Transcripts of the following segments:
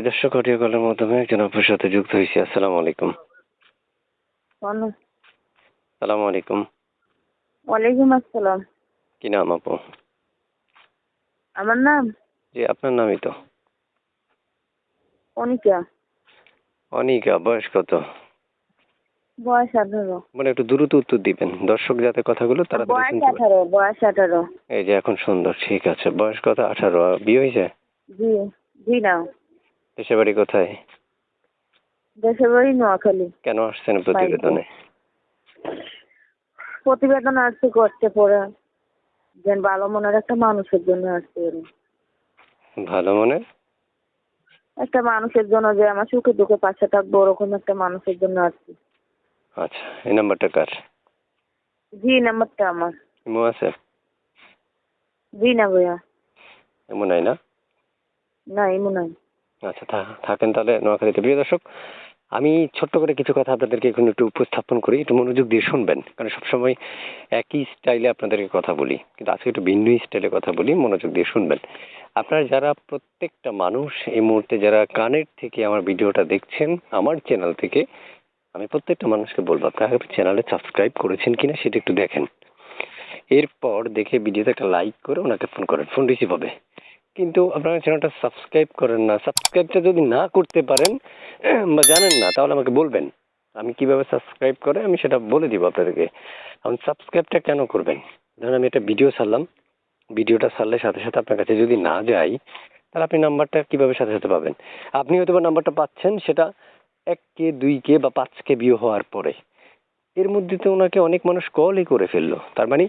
দর্শক অডিও কলের মাধ্যমে একজন আপুর সাথে যুক্ত হয়েছি। আসসালামু আলাইকুম। সালামু আলাইকুম। ওয়ালাইকুম আসসালাম। কি নাম আপু? আমার নাম জি, আপনার নামই তো। অনিকা। অনিকা, বয়স কত? বয়স 18। মানে একটু দ্রুত উত্তর দিবেন, দর্শক যাতে কথাগুলো তাড়াতাড়ি বয়স শুনতে পারে। 18। বয়স 18। এই যে এখন সুন্দর, ঠিক আছে। বয়স কত? 18। বিয়ে হয়েছে? জি। জি না। দেশের বাড়ি কোথায়? দেশের বাড়ি নোয়াখালী। কেন আসছেন প্রতিবেদনে? প্রতিবেদন আসছে করতে পড়ে যে ভালো মনের একটা মানুষের জন্য আসছে। ভালো মনে? একটা মানুষের জন্য যে আমার সুখে দুঃখে পাশে থাকবো, ওরকম একটা মানুষের জন্য আসছি। আচ্ছা, এই নাম্বারটা কার? জি, নাম্বারটা আমার। ইমো আছে? জি না ভাইয়া। এমন নাই না? না, এমন নাই। আচ্ছা, থাকেন তাহলে নোয়াখালীতে। প্রিয় দর্শক, আমি ছোট্ট করে কিছু কথা আপনাদেরকে এখন একটু উপস্থাপন করি, একটু মনোযোগ দিয়ে শুনবেন, কারণ সবসময় একই স্টাইলে আপনাদেরকে কথা বলি, কিন্তু আজকে একটু ভিন্ন স্টাইলে কথা বলি, মনোযোগ দিয়ে শুনবেন। আপনারা যারা প্রত্যেকটা মানুষ এই মুহূর্তে যারা কানের থেকে আমার ভিডিওটা দেখছেন আমার চ্যানেল থেকে, আমি প্রত্যেকটা মানুষকে বলবো আপনারা চ্যানেলে সাবস্ক্রাইব করেছেন কিনা সেটা একটু দেখেন। এরপর দেখে ভিডিওতে একটা লাইক করে ওনাকে ফোন করেন, ফোন রিসিভ হবে। কিন্তু আপনারা চ্যানেলটা সাবস্ক্রাইব করেন না। সাবস্ক্রাইবটা যদি না করতে পারেন বা জানেন না, তাহলে আমাকে বলবেন, আমি কিভাবে সাবস্ক্রাইব করে আমি সেটা বলে দিব আপনাদেরকে। এখন সাবস্ক্রাইবটা কেন করবেন? ধরুন আমি একটা ভিডিও ছাড়লাম, ভিডিওটা ছাড়লে সাথে সাথে আপনার কাছে যদি না যায়, তাহলে আপনি নাম্বারটা কিভাবে সাথে সাথে পাবেন? আপনি হয়তো বা নাম্বারটা পাচ্ছেন সেটা 1K 2K বা 5K ভিউ হওয়ার পরে। এর মধ্যে তো ওনাকে অনেক মানুষ কলই করে ফেললো, তার মানে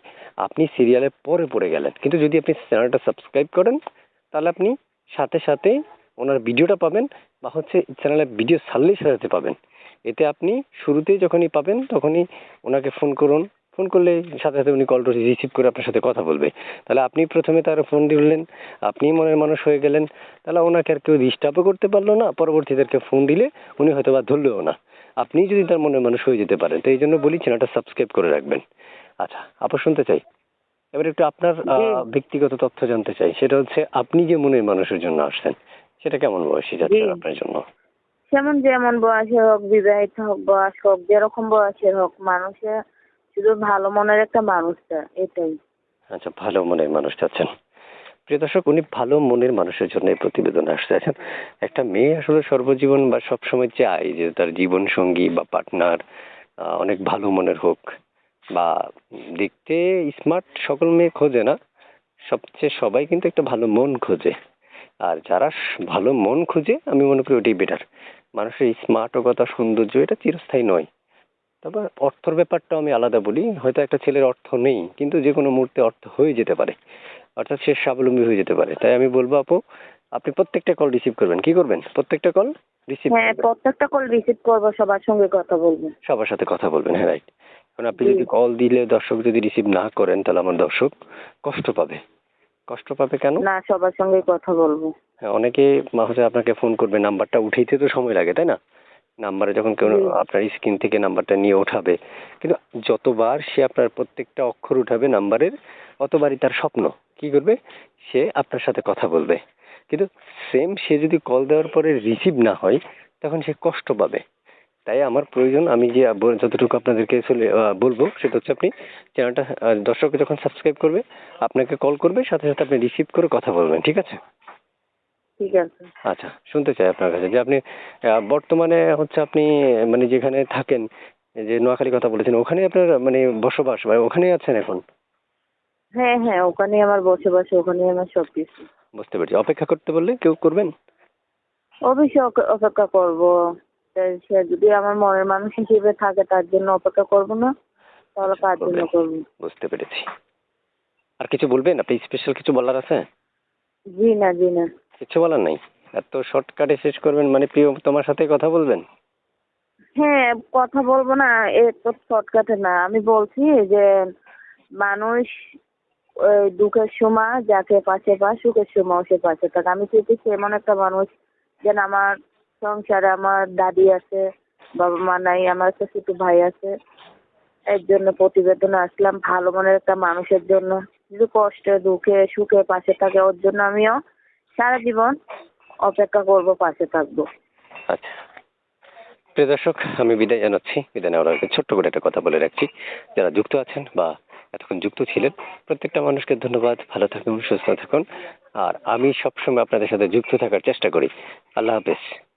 আপনি সিরিয়ালে পরে পড়ে গেলেন। কিন্তু যদি আপনি চ্যানেলটা সাবস্ক্রাইব করেন, তাহলে আপনি সাথে সাথে ওনার ভিডিওটা পাবেন, বা হচ্ছে চ্যানেলে ভিডিও ছাড়লেই সাথে সাথে পাবেন। এতে আপনি শুরুতেই যখনই পাবেন তখনই ওনাকে ফোন করুন, ফোন করলে সাথে সাথে উনি কলটা রিসিভ করে আপনার সাথে কথা বলবে। তাহলে আপনি প্রথমে তার ফোন দিলেন, আপনিই মনের মানুষ হয়ে গেলেন, তাহলে ওনাকে আর কেউ ডিস্টার্বও করতে পারলো না, পরবর্তীদেরকে ফোন দিলে উনি হয়তো বা ধরলেও না। আপনি যদি তার মনের মানুষ হয়ে যেতে পারেন, তো এই জন্য বলি চ্যানেলটা সাবস্ক্রাইব করে রাখবেন। আচ্ছা আপু, শুনতে চাই এবার একটু আপনার ব্যক্তিগত তথ্য জানতে চাই। সেটা হচ্ছে আপনি যে মনের মানুষের জন্য আসছেন, সেটা কেমন বয়সী যাচ্ছে আপনার জন্য? যেমন বয়সের হোক, বিবাহিত হোক, বয়স হোক, যেরকম বয়সের হোক, মানুষের শুধু ভালো মনের একটা মানুষটা, এটাই। আচ্ছা, ভালো মনের মানুষ চাচ্ছেন। প্রিয় দর্শক, উনি ভালো মনের মানুষের জন্য এই প্রতিবেদনে আসতে আছেন। একটা মেয়ে আসলে সর্বজীবন বা সবসময় চায় যে তার জীবন সঙ্গী বা পার্টনার অনেক ভালো মনের হোক, বা দেখতে স্মার্ট সকল মেয়ে খোঁজে না, সবচেয়ে সবাই কিন্তু একটা ভালো মন খোঁজে। আর যারা ভালো মন খুঁজে, আমি মনে করি ওটাই বেটার। মানুষের স্মার্টকতা সৌন্দর্য এটা চিরস্থায়ী নয়। তবে অর্থর ব্যাপারটা আমি আলাদা বলি। হয়তো একটা ছেলের অর্থ নেই, কিন্তু যে কোনো মুহূর্তে অর্থ হয়ে যেতে পারে, অর্থাৎ সে স্বাবলম্বী হয়ে যেতে পারে। তাই আমি বলবো আপু, আপনি প্রত্যেকটা কল রিসিভ করবেন। কি করবেন? প্রত্যেকটা কল রিসিভ হ্যাঁ, করবেন। প্রত্যেকটা কল রিসিভ করবো, সবার সঙ্গে কথা বলবো। সবার সাথে কথা বলবেন, হ্যাঁ রাইট। কারণ আপনি জি। যদি কল দিলে দর্শক যদি রিসিভ না করেন, তাহলে আমার দর্শক কষ্ট পাবে। কষ্ট পাবে কেন? না, সবার সঙ্গে কথা বলবো। হ্যাঁ, অনেকে হচ্ছে আপনাকে ফোন করবে, নাম্বারটা উঠাইতে তো সময় লাগে, তাই না? নাম্বারে যখন কেউ জি। আপনার স্ক্রিন থেকে নাম্বারটা নিয়ে ওঠাবে, কিন্তু যতবার সে আপনার প্রত্যেকটা অক্ষর উঠাবে নাম্বারের, অতবারই তার স্বপ্ন কি করবে, সে আপনার সাথে কথা বলবে। কিন্তু সেম সে যদি কল দেওয়ার পরে রিসিভ না হয়, তখন সে কষ্ট পাবে। তাই আমার প্রয়োজন, আমি যে যতটুকু আপনাদেরকে আসলে বলবো সেটা হচ্ছে, আপনি চ্যানেলটা দর্শক যখন সাবস্ক্রাইব করবে, আপনাকে কল করবে, সাথে সাথে আপনি রিসিভ করে কথা বলবেন, ঠিক আছে? ঠিক আছে। আচ্ছা, শুনতে চাই আপনার কাছে যে আপনি বর্তমানে হচ্ছে আপনি মানে যেখানে থাকেন, যে নোয়াখালী কথা বলেছেন, ওখানে আপনার মানে বসবাস, মানে ওখানেই আছেন এখন? হ্যাঁ হ্যাঁ, ওখানে আমার বসে ওখানে আমার সবকিছু। বুঝতে পেরেছি। অপেক্ষা করতে বললে কেউ করবেন? অবশ্যই অপেক্ষা করবো। তাই সে যদি আমার মনের মানুষ হিসেবে থাকে, তার জন্য অপেক্ষা করবো না, তাহলে আচ্ছা, কার জন্য করবেন। করবো? বুঝতে পেরেছি। আর কিছু বলবেন? আপনি স্পেশাল কিছু বলার আছে? জি না, জি না। কিছু বলার নাই? এত শর্টকাটে শেষ করবেন, মানে প্রিয় তোমার সাথে কথা বলবেন? হ্যাঁ, কথা বলবো না, এ তো শর্টকাটে না। আমি বলছি যে মানুষ ওই দুঃখের সময় যাকে পাশে পায়, সুখের সময় সে পাশে থাকে। আমি চেয়েছি এমন একটা মানুষ, যেন আমার সংসারে আমার দাদি আছে, বাবা মা নাই, আমার একটা ছোট ভাই আছে। এর জন্য প্রতিবেদনে আসলাম, ভালো মনের একটা মানুষের জন্য, যদি কষ্টে দুঃখে সুখে পাশে থাকে, ওর জন্য আমিও সারা জীবন অপেক্ষা করবো, পাশে থাকবো। আচ্ছা প্রিয় দর্শক, আমি বিদায় জানাচ্ছি। বিদায় নেওয়ার আগে ছোট্ট করে একটা কথা বলে রাখছি, যারা যুক্ত আছেন বা এতক্ষণ যুক্ত ছিলেন প্রত্যেকটা মানুষকে ধন্যবাদ। ভালো থাকুন, সুস্থ থাকুন, আর আমি সবসময় আপনাদের সাথে যুক্ত থাকার চেষ্টা করি। আল্লাহ হাফেজ।